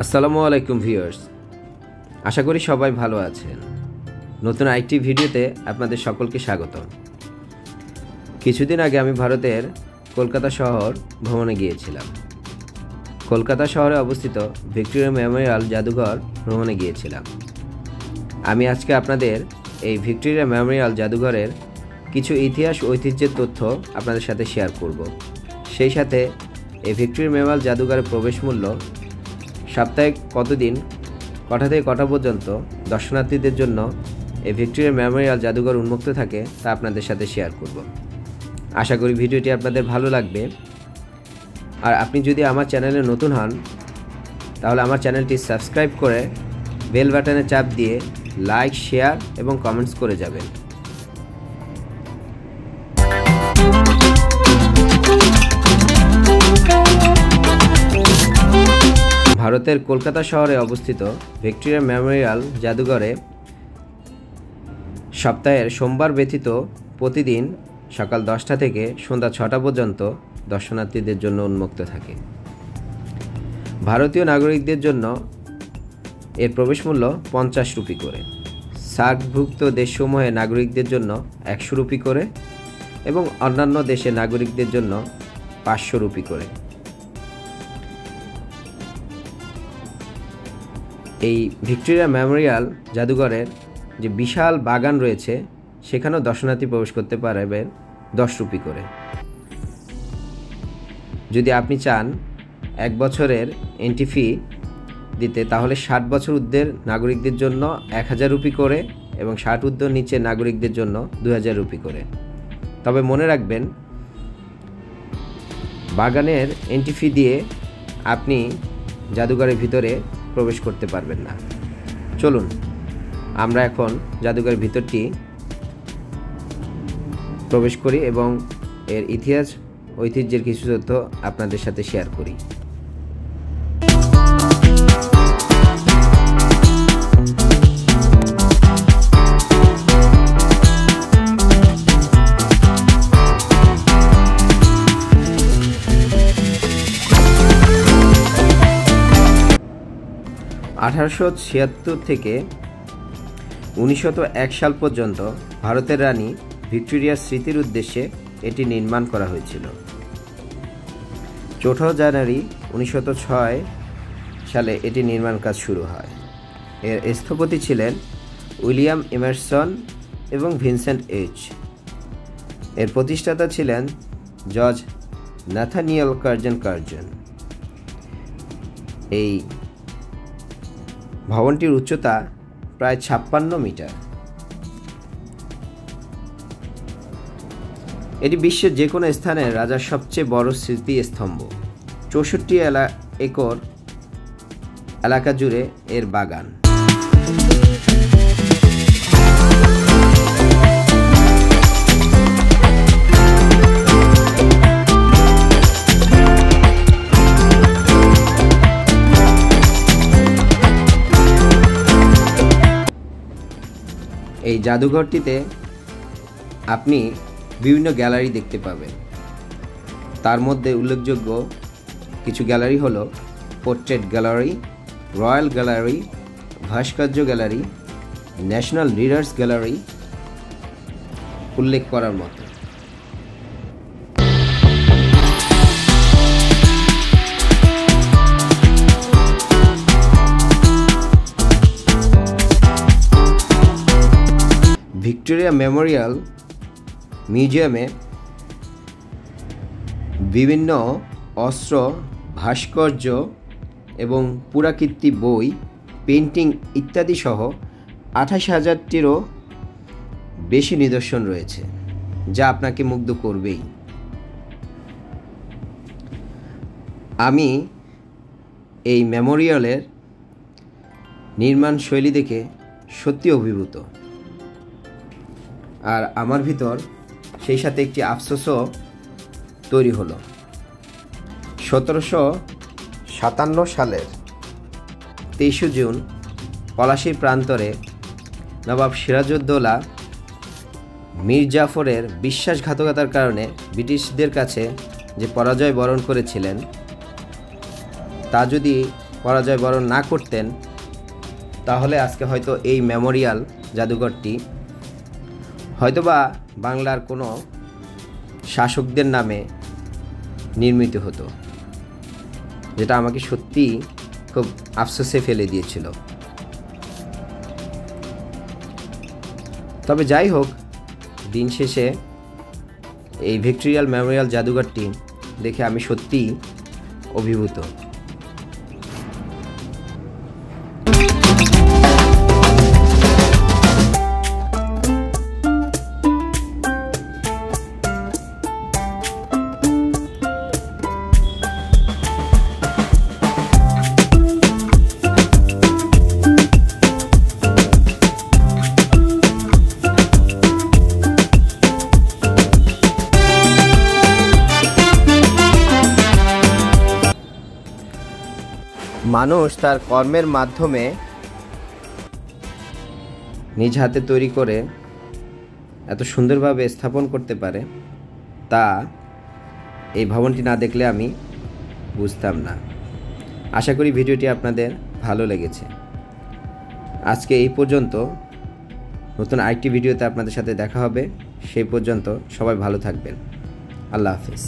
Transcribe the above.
আসসালামু আলাইকুম ভিউয়ার্স, আশা করি সবাই ভালো আছেন। নতুন আরেকটি ভিডিওতে আপনাদের সকলকে স্বাগত। কিছুদিন আগে আমি ভারতের কলকাতা শহর ভ্রমণে গিয়েছিলাম। কলকাতা শহরে অবস্থিত ভিক্টোরিয়া মেমোরিয়াল জাদুঘর ভ্রমণে গিয়েছিলাম। আমি আজকে আপনাদের এই ভিক্টোরিয়া মেমোরিয়াল জাদুঘরের কিছু ইতিহাস ঐতিহ্যের তথ্য আপনাদের সাথে শেয়ার করব। সেই সাথে এই ভিক্টোরিয়া মেমোরিয়াল জাদুঘরের প্রবেশ মূল্য, সপ্তাহে কতদিন, কটা থেকে কটা পর্যন্ত দর্শনার্থীদের জন্য এই ভিক্টোরিয়া মেমোরিয়াল জাদুঘর উন্মুক্ত থাকে তা আপনাদের সাথে শেয়ার করব। আশা করি ভিডিওটি আপনাদের ভালো লাগবে। আর আপনি যদি আমার চ্যানেলে নতুন হন তাহলে আমার চ্যানেলটি সাবস্ক্রাইব করে বেল বাটনে চাপ দিয়ে লাইক, শেয়ার এবং কমেন্টস করে যাবেন। ভারতের কলকাতা শহরে অবস্থিত ভিক্টোরিয়া মেমোরিয়াল জাদুঘরে সপ্তাহের সোমবার ব্যতীত প্রতিদিন সকাল 10টা থেকে সন্ধ্যা 6টা পর্যন্ত দর্শনার্থীদের জন্য উন্মুক্ত থাকে। ভারতীয় নাগরিকদের জন্য এর প্রবেশ মূল্য 50 রুপি করে, সার্কভুক্ত দেশসমূহের নাগরিকদের জন্য 100 রুপি করে এবং অন্যান্য দেশের নাগরিকদের জন্য 500 রুপি করে। এই ভিক্টোরিয়া মেমোরিয়াল জাদুঘরের যে বিশাল বাগান রয়েছে সেখানেও দর্শনার্থী প্রবেশ করতে পারবেন 10 রুপি করে। যদি আপনি চান 1 বছরের এন্ট্রি ফি দিতে তাহলে 60 বছর ঊর্ধ্বের নাগরিকদের জন্য 1000 রুপি করে এবং 60 ঊর্ধ্ব নিচের নাগরিকদের জন্য 2000 রুপি করে। তবে মনে রাখবেন, বাগানের এন্ট্রি ফি দিয়ে আপনি জাদুঘরের ভিতরে প্রবেশ করতে পারবেন না। চলুন আমরা এখন জাদুঘরের ভিতরটি প্রবেশ করি এবং এর ইতিহাস ঐতিহ্যের কিছু তথ্য আপনাদের সাথে শেয়ার করি। (1876 থেকে 1901 সাল পর্যন্ত ভারতের রানী ভিক্টোরিয়ার স্মৃতির উদ্দেশ্যে এটি নির্মাণ করা হয়েছিল। 4 জানুয়ারি 1906 সালে এটি নির্মাণ কাজ শুরু হয়। এর স্থপতি ছিলেন উইলিয়াম এমারসন এবং ভিনসেন্ট এইচ। এর প্রতিষ্ঠাতা ছিলেন জর্জ নাথানিয়েল কার্জন। এই ভবনটির উচ্চতা প্রায় 56 মিটার। এটি বিশ্বের যে কোনো স্থানের রাজার সবচেয়ে বড় স্মৃতিস্তম্ভ। 64 একর এলাকা জুড়ে এর বাগান। এই জাদুঘরটিতে আপনি বিভিন্ন গ্যালারি দেখতে পাবেন। তার মধ্যে উল্লেখযোগ্য কিছু গ্যালারি হলো পোর্ট্রেট গ্যালারি, রয়্যাল গ্যালারি, ভাস্কর্য গ্যালারি, ন্যাশনাল রিডার্স গ্যালারি উল্লেখ করার মতো। ভিক্টোরিয়া মেমোরিয়াল মিউজিয়ামে বিভিন্ন অস্ত্র, ভাস্কর্য এবং পুরাকীর্তি বই, পেন্টিং ইত্যাদি সহ 28,000টিরও বেশি নিদর্শন রয়েছে, যা আপনাকে মুগ্ধ করবেই। আমি এই মেমোরিয়ালের নির্মাণ শৈলী দেখে সত্যি অভিভূত। আর আমার ভিতর সেই সাথে একটি আফসোসও তৈরি হলো। 1757 সালের 23 জুন পলাশীর প্রান্তরে নবাব সিরাজউদ্দৌলা মীর জাফরের বিশ্বাসঘাতকতার কারণে ব্রিটিশদের কাছে যে পরাজয় বরণ করেছিলেন তা যদি পরাজয় বরণ না করতেন, তাহলে আজকে হয়তো এই মেমোরিয়াল জাদুঘরটি হয়তোবা বাংলার কোনো শাসকদের নামে নির্মিত হতো, যেটা আমাকে সত্যি খুব আফসোসে ফেলে দিয়েছিল। তবে যাই হোক, দিন শেষে এই ভিক্টোরিয়াল মেমোরিয়াল জাদুঘরটি দেখে আমি সত্যিই অভিভূত। মানুষ তার কর্মের মাধ্যমে নিজ হাতে তৈরি করে এত সুন্দরভাবে স্থাপন করতে পারে, তা এই ভবনটি না দেখলে আমি বুঝতাম না। আশা করি ভিডিওটি আপনাদের ভালো লেগেছে। আজকে এই পর্যন্ত, নতুন আরেকটি ভিডিওতে আপনাদের সাথে দেখা হবে। সেই পর্যন্ত সবাই ভালো থাকবেন। আল্লাহ হাফেজ।